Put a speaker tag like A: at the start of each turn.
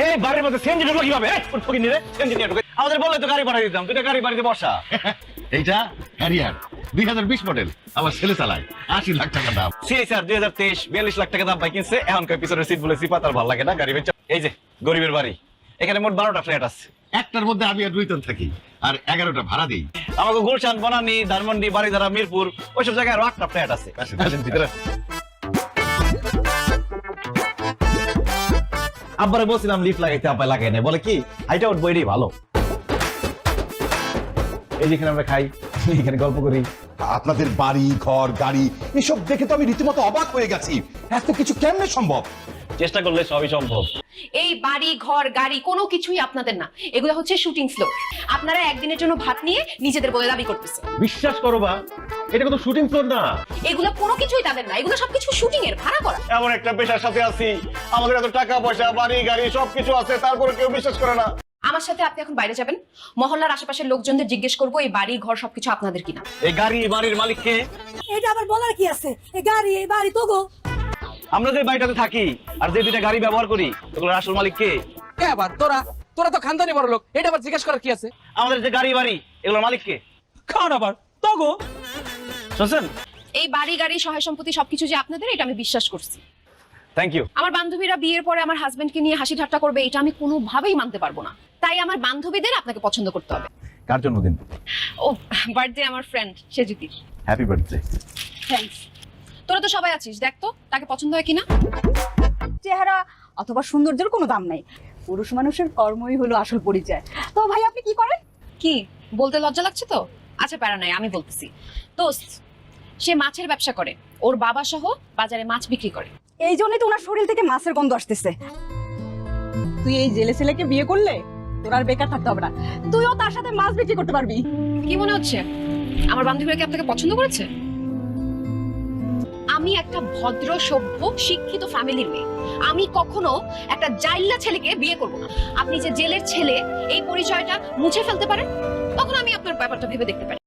A: এই বাড়ির মধ্যে সিএনজি ঢুকলো কিভাবে? সিএনজি নিয়ে ঢুকে আমাদের বললে তো গাড়ি পাঠিয়ে দিতাম, দুইটা গাড়ি বাড়িতে বসা।
B: এইটা হ্যারিয়ার 2020 মডেল, আমার ছেলে চালায়, 80 লাখ টাকা দাম।
A: সিএই স্যার 2023 42 লাখ টাকা দাম পাই কিনছে, এখন কই পিছনের সিট বলে সিপাত আর ভালো লাগে না গাড়ি বেচা। এই যে গরিবের বাড়ি, এখানে মোট 12টা ফ্ল্যাট আছে।
B: একটার মধ্যে আমি আর দুইজন থাকি, আর 11টা ভাড়া দিই।
A: আমাকে গুলশান, বনানী, ধানমন্ডি, বাড়িধারা, মিরপুর ওইসব জায়গায় আরো 8টা ফ্ল্যাট আছে। আসেন ভিতরে। আব্বারে বলছিলাম লিফট লাগাইতে, আব্বা লাগাই নাই, বলে কি হাইটা উঠবো এটাই ভালো। এই যেখানে আমরা খাই, এখানে গল্প করি।
C: আপনাদের বাড়ি ঘর গাড়ি এসব দেখে তো আমি রীতিমতো অবাক হয়ে গেছি। এত কিছু কেমনে সম্ভব?
A: চেষ্টা করলে সবই সম্ভব।
D: এই বাড়ি ঘর গাড়ি কোনো কিছুই আপনাদের না, এগুলো হচ্ছে শুটিং স্লো। আপনারা একদিনের জন্য ভাত নিয়ে নিজেদের বলে দাবি করতেছে।
B: বিশ্বাস করো বা, এটা কোনো শুটিং ফ্লোর না।
D: এগুলো কোনো কিছুই তাদের না, এগুলো সবকিছু শুটিং এর ভাড়া করা।
A: এমন একটা পেশার সাথে আছি, আমাদের এত টাকা পয়সা বাড়ি গাড়ি সবকিছু আছে, তারপরে কেউ বিশ্বাস করে না।
D: আমার সাথে আপনি এখন বাইরে যাবেন, মহল্লার আশেপাশের লোকজনদের জিজ্ঞেস করবো এই বাড়ি ঘর সবকিছু আপনাদের কিনা।
A: এই গাড়ি বাড়ির মালিক কে?
E: এটা আবার বলার কি আছে? এই বাড়ি তো গো।
A: আমরা যে বাড়িটাতে থাকি আর যে দুইটা গাড়ি ব্যবহার করি, ওগুলোর আসল মালিক কে?
F: কে আবার? তোরা তো খানদানি বড় লোক, এটা আবার জিজ্ঞেস করার কি আছে?
A: আমাদের যে গাড়ি বাড়ি এগুলোর মালিক কে?
F: খান আবার তগো।
A: শুনছেন?
D: এই বাড়ি গাড়ি সহায় সম্পত্তি সবকিছু যে আপনাদের, এটা আমি বিশ্বাস করছি।
A: Thank you.
D: আমার বান্ধবীরা বিয়ের পরে আমার হাজবেন্ডকে নিয়ে হাসি ঠাট্টা করবে, এটা আমি কোনোভাবেই মানতে পারবো না। তাই আমার বান্ধবীদের আপনাকে পছন্দ করতে হবে।
A: কার জন্মদিন?
D: ও বার্থডে আমার ফ্রেন্ড সেজুতির।
A: Happy birthday.
D: থ্যাঙ্কস। তোরা তো সবাই আছিস, দেখ তো তাকে পছন্দ হয় কিনা।
E: চেহারা অথবা সৌন্দর্যের কোনো দাম নাই, পুরুষ মানুষের কর্মই হলো আসল পরিচয়। তো ভাই আপনি কি করেন?
D: কি বলতে লজ্জা লাগছে তো? আচ্ছা প্যারা নাই, আমি বলতেছি। দোস্ত, সে মাছের ব্যবসা করে, ওর বাবা সহ বাজারে মাছ বিক্রি করে।
E: এই জন্যই তো ওনার শরীর থেকে মাছের গন্ধ আসতেছে। তুই এই জেলে ছেলেকে বিয়ে করলে তোর আর বেকার থাকতে হবে না, তুইও তার সাথে মাছ বিক্রি করতে পারবি।
D: কি মনে হচ্ছে আমার বান্ধবীরা কি আপনাকে পছন্দ করেছে? আমি একটা ভদ্র সভ্য শিক্ষিত ফ্যামিলির মেয়ে, আমি কখনো একটা জাইল্লা ছেলেকে বিয়ে করব না। আপনি যে জেলের ছেলে এই পরিচয়টা মুছে ফেলতে পারেন, তখন আমি আপনার ব্যাপারটা ভেবে দেখতে পারি।